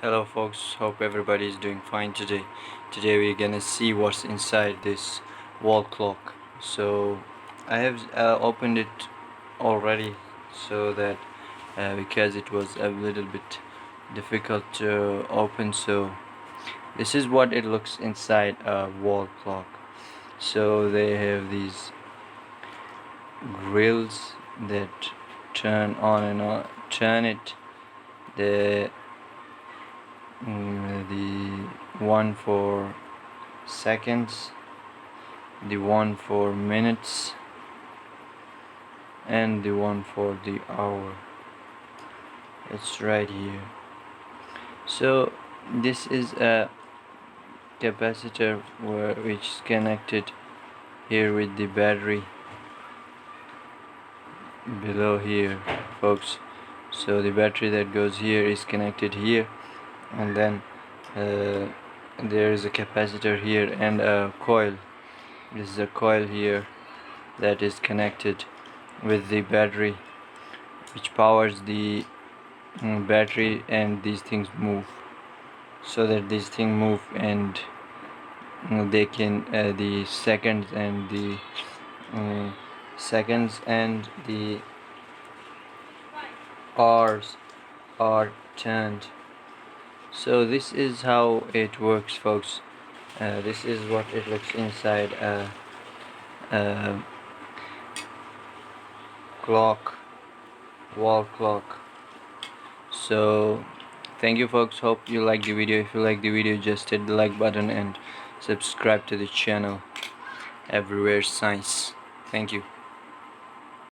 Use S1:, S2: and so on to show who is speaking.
S1: Hello folks, hope everybody is doing fine today. Today we're gonna see what's inside this wall clock. So I have opened it already, so that because it was a little bit difficult to open. So this is what it looks inside a wall clock. So they have these grills that turn on and on, turn it. The the one for seconds, the one for minutes, and the one for the hour. It's right here. So this is a capacitor which is connected here with the battery below here, folks. So the battery that goes here is connected here, and then there is a capacitor here and a coil. This is a coil here that is connected with the battery, which powers the battery, and these things move, so that these things move, and they can the seconds and the hours are turned. So this is how it works, folks. This is what it looks inside a clock, wall clock. So thank you folks, hope you like the video. If you like the video, just hit the like button and subscribe to the channel. Everywhere Science. Thank you.